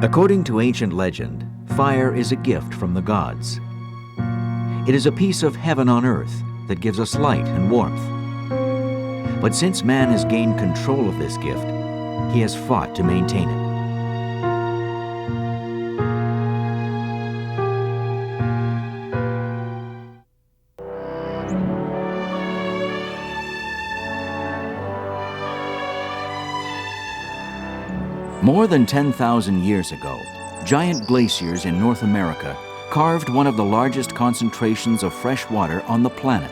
According to ancient legend, fire is a gift from the gods. It is a piece of heaven on earth that gives us light and warmth. But since man has gained control of this gift, he has fought to maintain it. More than 10,000 years ago, giant glaciers in North America carved one of the largest concentrations of fresh water on the planet.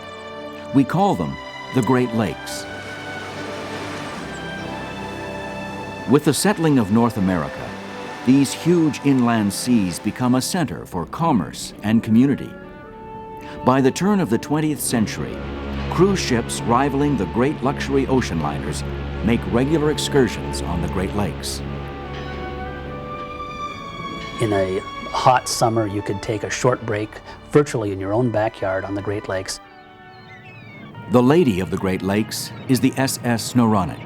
We call them the Great Lakes. With the settling of North America, these huge inland seas become a center for commerce and community. By the turn of the 20th century, cruise ships rivaling the great luxury ocean liners make regular excursions on the Great Lakes. In a hot summer, you could take a short break virtually in your own backyard on the Great Lakes. The Lady of the Great Lakes is the SS Noronic.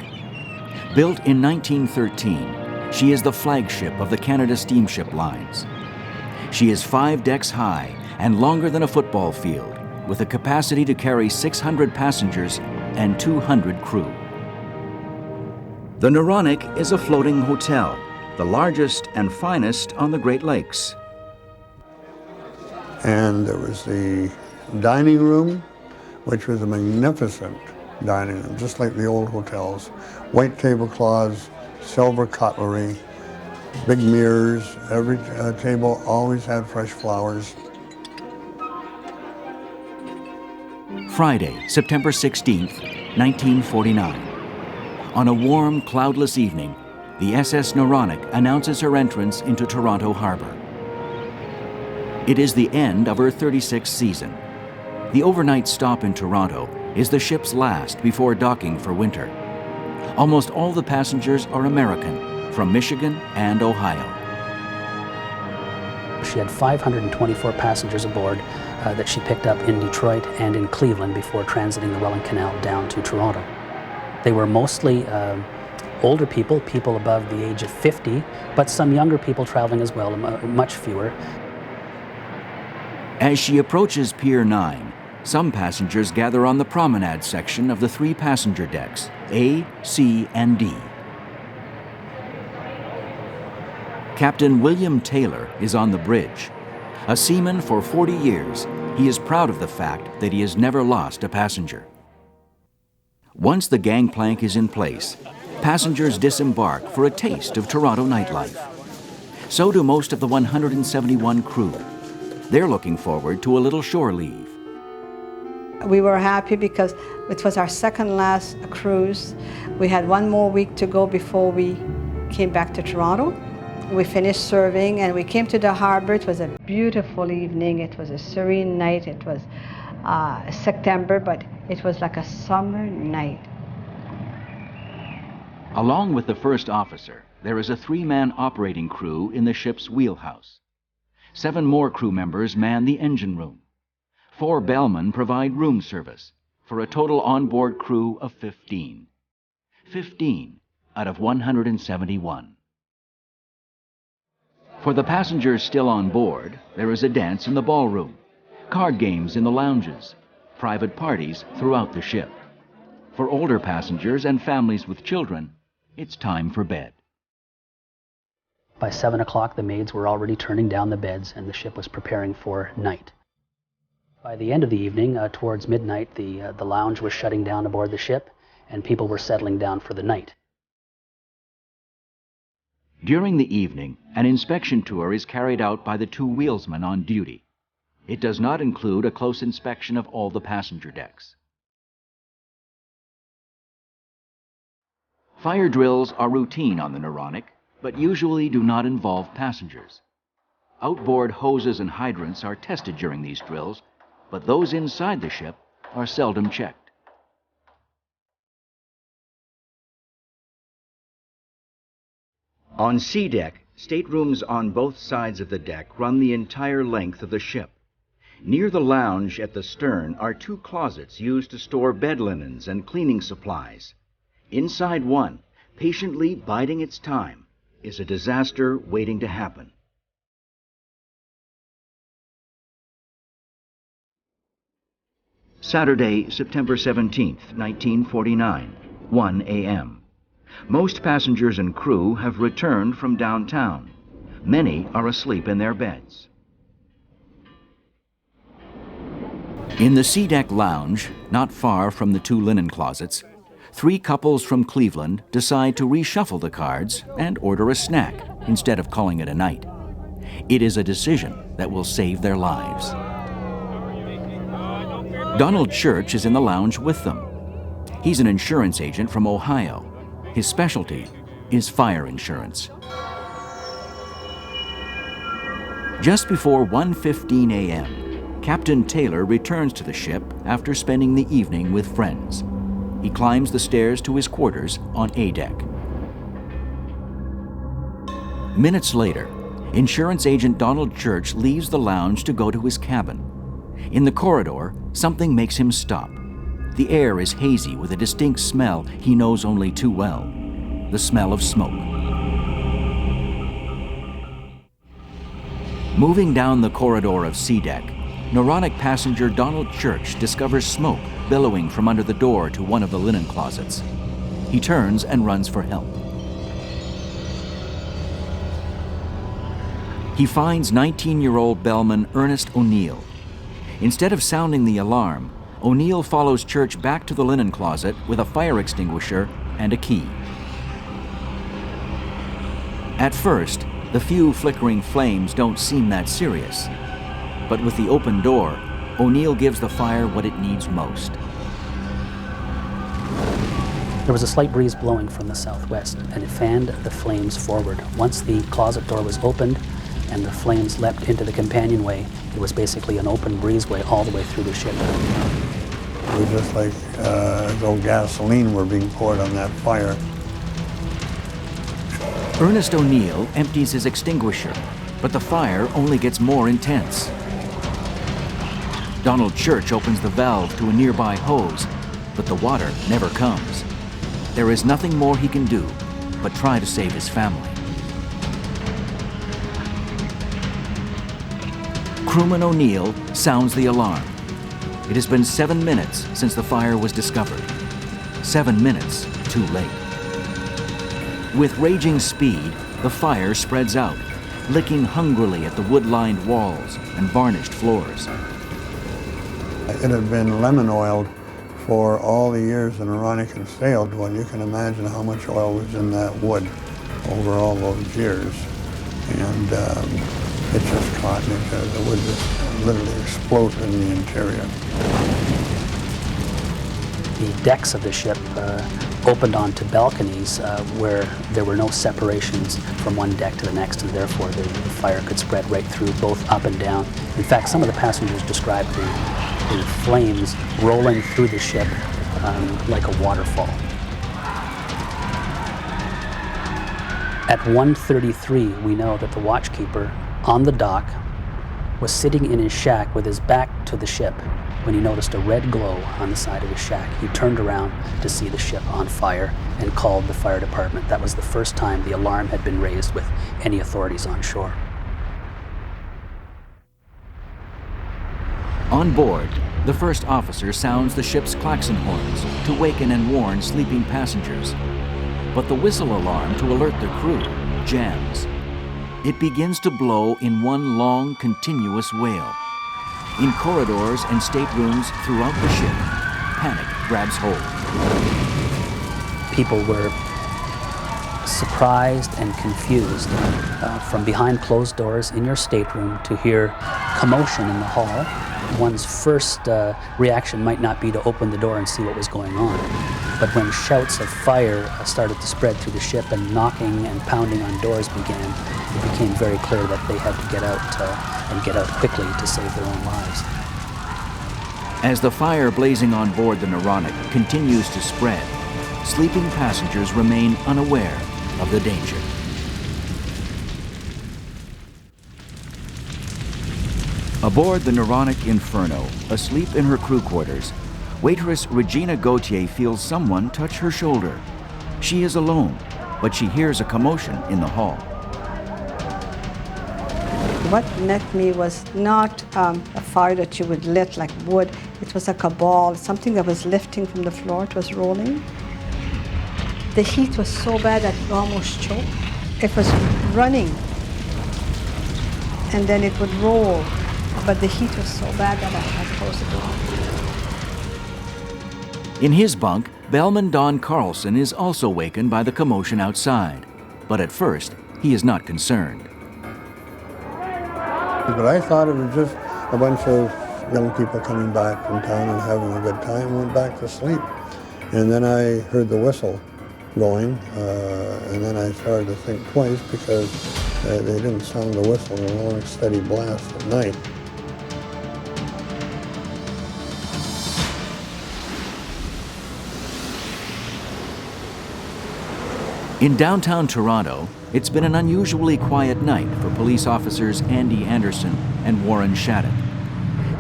Built in 1913, she is the flagship of the Canada Steamship Lines. She is 5 decks high and longer than a football field, with a capacity to carry 600 passengers and 200 crew. The Noronic is a floating hotel, the largest and finest on the Great Lakes. And there was the dining room, which was a magnificent dining room, just like the old hotels. White tablecloths, silver cutlery, big mirrors. Every table always had fresh flowers. Friday, September 16th, 1949. On a warm, cloudless evening, the SS Noronic announces her entrance into Toronto Harbour. It is the end of her 36th season. The overnight stop in Toronto is the ship's last before docking for winter. Almost all the passengers are American, from Michigan and Ohio. She had 524 passengers aboard that she picked up in Detroit and in Cleveland before transiting the Welland Canal down to Toronto. They were mostly older people, people above the age of 50, but some younger people traveling as well, much fewer. As she approaches Pier 9, some passengers gather on the promenade section of the 3 passenger decks, A, C, and D. Captain William Taylor is on the bridge. A seaman for 40 years, he is proud of the fact that he has never lost a passenger. Once the gangplank is in place, passengers disembark for a taste of Toronto nightlife. So do most of the 171 crew. They're looking forward to a little shore leave. We were happy because it was our second last cruise. We had 1 more week to go before we came back to Toronto. We finished serving and we came to the harbor. It was a beautiful evening. It was a serene night. It was September, but it was like a summer night. Along with the first officer, there is a 3-man operating crew in the ship's wheelhouse. 7 more crew members man the engine room. 4 bellmen provide room service, for a total onboard crew of 15. 15 out of 171. For the passengers still on board, there is a dance in the ballroom, card games in the lounges, private parties throughout the ship. For older passengers and families with children, it's time for bed. By 7 o'clock, the maids were already turning down the beds and the ship was preparing for night. By the end of the evening, towards midnight, the lounge was shutting down aboard the ship and people were settling down for the night. During the evening, an inspection tour is carried out by the 2 wheelsmen on duty. It does not include a close inspection of all the passenger decks. Fire drills are routine on the Noronic, but usually do not involve passengers. Outboard hoses and hydrants are tested during these drills, but those inside the ship are seldom checked. On C deck, staterooms on both sides of the deck run the entire length of the ship. Near the lounge at the stern are 2 closets used to store bed linens and cleaning supplies. Inside one, patiently biding its time, is a disaster waiting to happen. Saturday, September 17th, 1949, 1 a.m. Most passengers and crew have returned from downtown. Many are asleep in their beds. In the C-deck lounge, not far from the two linen closets, three couples from Cleveland decide to reshuffle the cards and order a snack instead of calling it a night. It is a decision that will save their lives. Donald Church is in the lounge with them. He's an insurance agent from Ohio. His specialty is fire insurance. Just before 1:15 a.m., Captain Taylor returns to the ship after spending the evening with friends. He climbs the stairs to his quarters on A deck. Minutes later, insurance agent Donald Church leaves the lounge to go to his cabin. In the corridor, something makes him stop. The air is hazy with a distinct smell he knows only too well, the smell of smoke. Moving down the corridor of C-deck, Noronic passenger Donald Church discovers smoke billowing from under the door to one of the linen closets. He turns and runs for help. He finds 19-year-old bellman Ernest O'Neill. Instead of sounding the alarm, O'Neill follows Church back to the linen closet with a fire extinguisher and a key. At first, the few flickering flames don't seem that serious. But with the open door, O'Neill gives the fire what it needs most. There was a slight breeze blowing from the southwest, and it fanned the flames forward. Once the closet door was opened and the flames leapt into the companionway, it was basically an open breezeway all the way through the ship. It was just like as though gasoline were being poured on that fire. Ernest O'Neill empties his extinguisher, but the fire only gets more intense. Donald Church opens the valve to a nearby hose, but the water never comes. There is nothing more he can do but try to save his family. Crewman O'Neill sounds the alarm. It has been 7 minutes since the fire was discovered. 7 minutes too late. With raging speed, the fire spreads out, licking hungrily at the wood-lined walls and varnished floors. It had been lemon oiled for all the years that Noronic had sailed. Well, you can imagine how much oil was in that wood over all those years. And it just caught, and the wood just literally exploded in the interior. The decks of the ship opened onto balconies where there were no separations from one deck to the next, and therefore the fire could spread right through, both up and down. In fact, some of the passengers described the flames rolling through the ship like a waterfall. At 1:33, we know that the watchkeeper on the dock was sitting in his shack with his back to the ship when he noticed a red glow on the side of his shack. He turned around to see the ship on fire and called the fire department. That was the first time the alarm had been raised with any authorities on shore. On board, the first officer sounds the ship's klaxon horns to waken and warn sleeping passengers. But the whistle alarm to alert the crew jams. It begins to blow in one long, continuous wail. In corridors and staterooms throughout the ship, panic grabs hold. People were surprised and confused from behind closed doors in your stateroom to hear commotion in the hall. One's first reaction might not be to open the door and see what was going on. But when shouts of fire started to spread through the ship and knocking and pounding on doors began, it became very clear that they had to get out and get out quickly to save their own lives. As the fire blazing on board the Noronic continues to spread, sleeping passengers remain unaware of the danger. Aboard the Noronic Inferno, asleep in her crew quarters, waitress Regina Gauthier feels someone touch her shoulder. She is alone. but she hears a commotion in the hall. What met me was not a fire that you would lit like wood. It was like a ball, something that was lifting from the floor. It was rolling. The heat was so bad that it almost choked. It was running, and then it would roll. But the heat was so bad that I had to close the door. In his bunk, bellman Don Coulson is also wakened by the commotion outside. But at first, he is not concerned. But I thought it was just a bunch of young people coming back from town and having a good time and went back to sleep. And then I heard the whistle going, and then I started to think twice because they didn't sound the whistle, they were only steady blast at night. In downtown Toronto, it's been an unusually quiet night for police officers Andy Anderson and Warren Shattuck.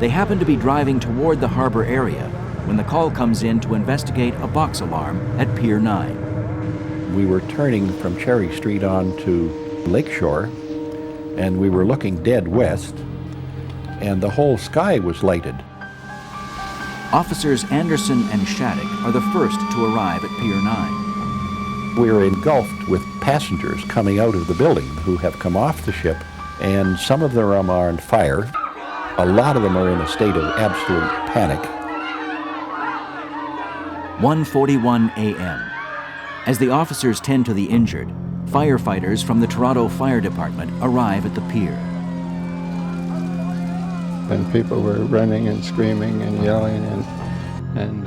They happen to be driving toward the harbor area when the call comes in to investigate a box alarm at Pier 9. We were turning from Cherry Street on to Lakeshore, and we were looking dead west, and the whole sky was lighted. Officers Anderson and Shattuck are the first to arrive at Pier 9. We were engulfed with passengers coming out of the building who have come off the ship, and some of them are on fire. A lot of them are in a state of absolute panic. 1:41 a.m. As the officers tend to the injured, firefighters from the Toronto Fire Department arrive at the pier. And people were running and screaming and yelling, and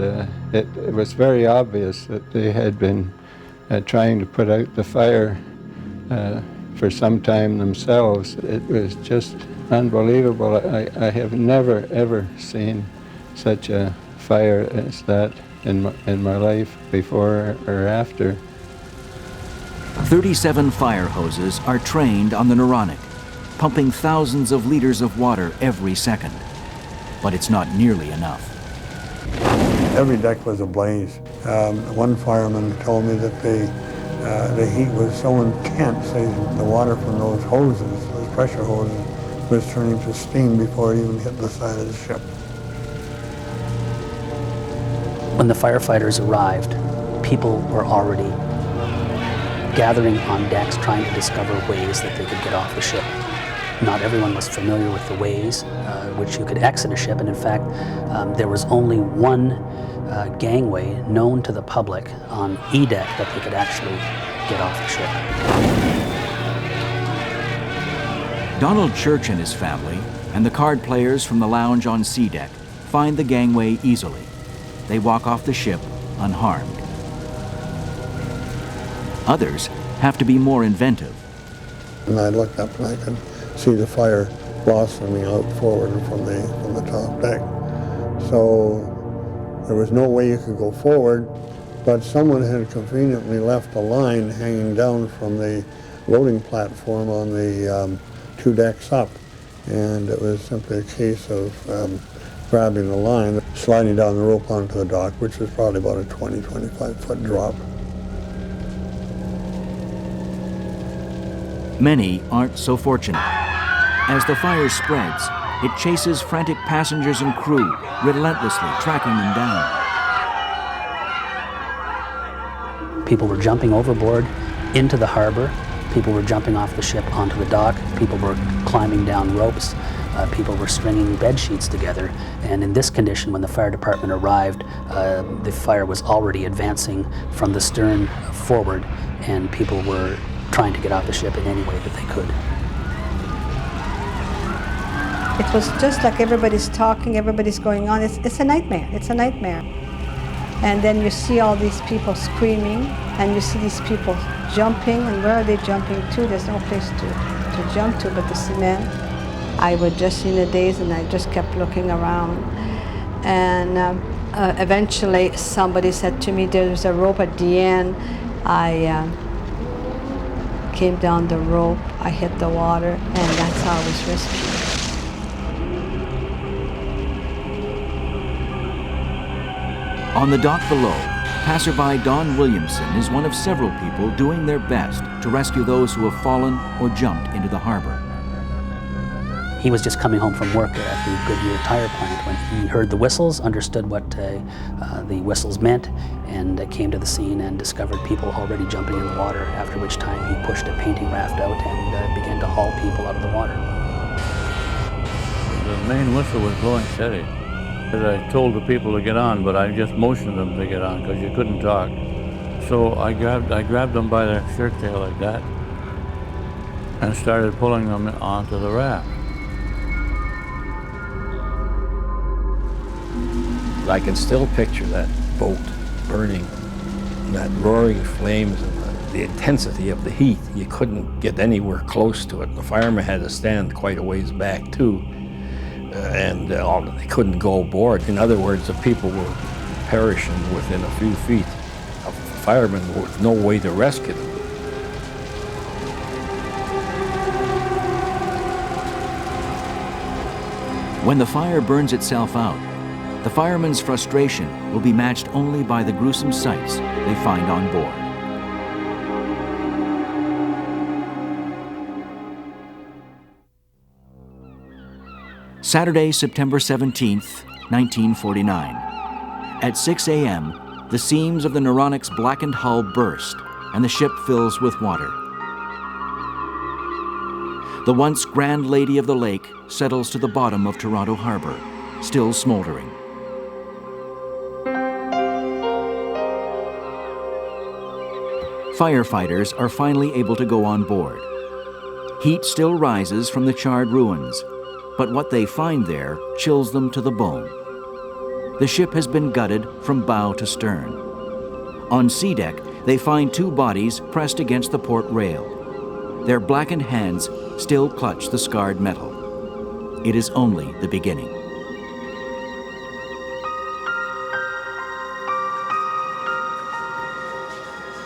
it was very obvious that they had been trying to put out the fire for some time themselves. It was just unbelievable. I have never, ever seen such a fire as that in my life, before or after. 37 fire hoses are trained on the Noronic, pumping thousands of liters of water every second. But it's not nearly enough. Every deck was ablaze. One fireman told me that the heat was so intense, the water from those hoses, those pressure hoses, was turning to steam before it even hit the side of the ship. When the firefighters arrived, people were already gathering on decks trying to discover ways that they could get off the ship. Not everyone was familiar with the ways which you could exit a ship, and in fact, there was only one gangway known to the public on E deck that they could actually get off the ship. Donald Church and his family and the card players from the lounge on C deck find the gangway easily. They walk off the ship unharmed. Others have to be more inventive. And I looked up and I could see the fire blossoming out forward from the top deck. So there was no way you could go forward, but someone had conveniently left a line hanging down from the loading platform on the 2 decks up. And it was simply a case of grabbing the line, sliding down the rope onto the dock, which was probably about a 20-25 foot drop. Many aren't so fortunate. As the fire spreads, it chases frantic passengers and crew, relentlessly tracking them down. People were jumping overboard into the harbor. People were jumping off the ship onto the dock. People were climbing down ropes. People were stringing bed sheets together. And in this condition, when the fire department arrived, the fire was already advancing from the stern forward, and people were trying to get off the ship in any way that they could. It was just like everybody's talking, everybody's going on. It's a nightmare. It's a nightmare. And then you see all these people screaming, and you see these people jumping, and where are they jumping to? There's no place to jump to but the cement. I was just in a daze, and I just kept looking around. And eventually somebody said to me, there's a rope at the end. I came down the rope, I hit the water, and that's how I was rescued. On the dock below, Passerby Don Williamson is one of several people doing their best to rescue those who have fallen or jumped into the harbor. He was just coming home from work at the Goodyear tire plant when he heard the whistles, understood what the whistles meant, and came to the scene and discovered people already jumping in the water, after which time he pushed a painting raft out and began to haul people out of the water. The main whistle was blowing steady. I told the people to get on, but I just motioned them to get on because you couldn't talk. So I grabbed them by their shirt tail like that and started pulling them onto the raft. I can still picture that boat burning, that roaring flames and the intensity of the heat. You couldn't get anywhere close to it. The firemen had to stand quite a ways back too, and they couldn't go aboard. In other words, the people were perishing within a few feet of the firemen with no way to rescue them. When the fire burns itself out, the firemen's frustration will be matched only by the gruesome sights they find on board. Saturday, September 17th, 1949. At 6 a.m., the seams of the Noronic's blackened hull burst and the ship fills with water. The once Grand Lady of the Lake settles to the bottom of Toronto Harbour, still smoldering. Firefighters are finally able to go on board. Heat still rises from the charred ruins, but what they find there chills them to the bone. The ship has been gutted from bow to stern. On sea deck, they find two bodies pressed against the port rail. Their blackened hands still clutch the scarred metal. It is only the beginning.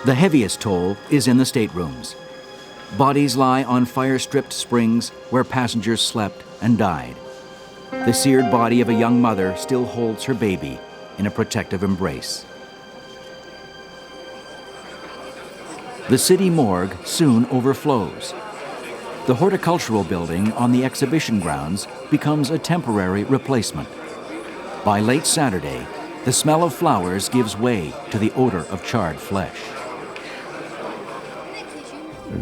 The heaviest toll is in the staterooms. Bodies lie on fire-stripped springs where passengers slept and died. The seared body of a young mother still holds her baby in a protective embrace. The city morgue soon overflows. The horticultural building on the exhibition grounds becomes a temporary replacement. By late Saturday, the smell of flowers gives way to the odor of charred flesh.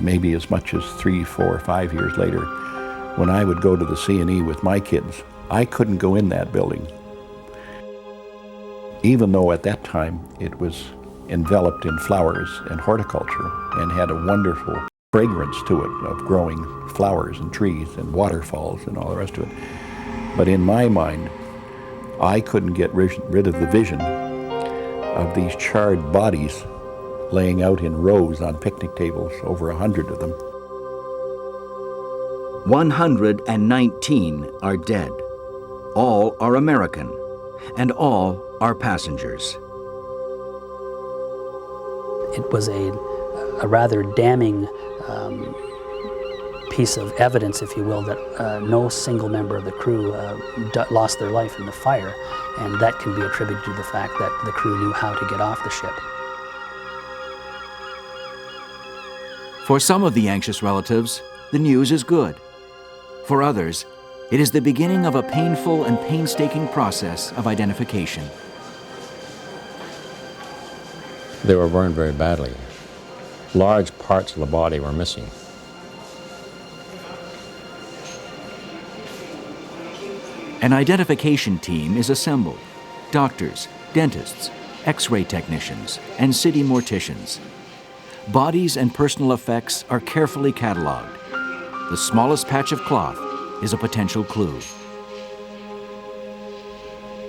Maybe as much as 3, 4, 5 years later, when I would go to the C&E with my kids, I couldn't go in that building. Even though at that time it was enveloped in flowers and horticulture and had a wonderful fragrance to it of growing flowers and trees and waterfalls and all the rest of it. But in my mind, I couldn't get rid of the vision of these charred bodies laying out in rows on picnic tables, over 100 of them. 119 are dead. All are American, and all are passengers. It was a rather damning piece of evidence, if you will, that no single member of the crew lost their life in the fire, and that can be attributed to the fact that the crew knew how to get off the ship. For some of the anxious relatives, the news is good. For others, it is the beginning of a painful and painstaking process of identification. They were burned very badly. Large parts of the body were missing. An identification team is assembled. Doctors, dentists, X-ray technicians, and city morticians. Bodies and personal effects are carefully cataloged. The smallest patch of cloth is a potential clue.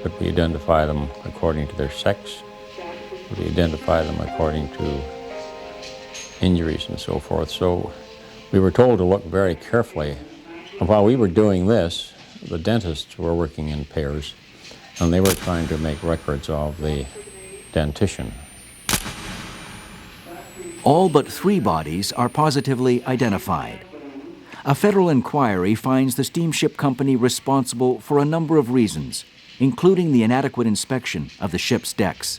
Could we identify them according to their sex? Could we identify them according to injuries and so forth? So we were told to look very carefully. And while we were doing this, the dentists were working in pairs, and they were trying to make records of the dentition. All but 3 bodies are positively identified. A federal inquiry finds the steamship company responsible for a number of reasons, including the inadequate inspection of the ship's decks.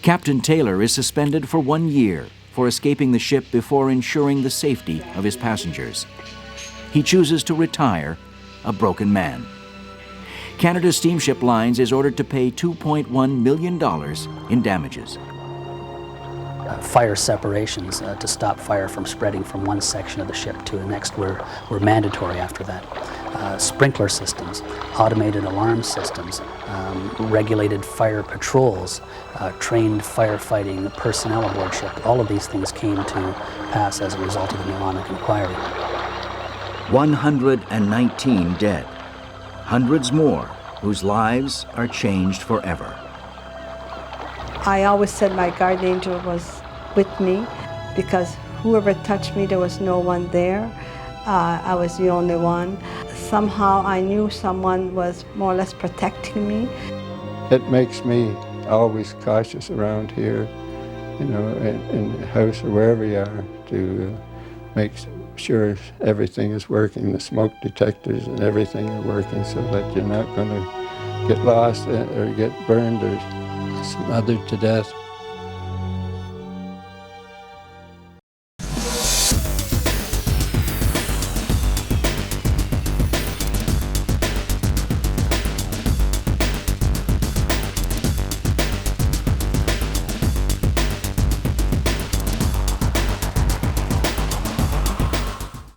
Captain Taylor is suspended for 1 year for escaping the ship before ensuring the safety of his passengers. He chooses to retire a broken man. Canada Steamship Lines is ordered to pay $2.1 million in damages. Fire separations to stop fire from spreading from one section of the ship to the next were mandatory after that. Sprinkler systems, automated alarm systems, regulated fire patrols, trained firefighting personnel aboard ship. All of these things came to pass as a result of the Noronic inquiry. 119 dead, hundreds more whose lives are changed forever. I always said my guardian angel was with me because whoever touched me, there was no one there. I was the only one. Somehow I knew someone was more or less protecting me. It makes me always cautious around here, you know, in the house or wherever you are, to make sure everything is working, the smoke detectors and everything are working, so that you're not going to get lost or get burned or smothered to death.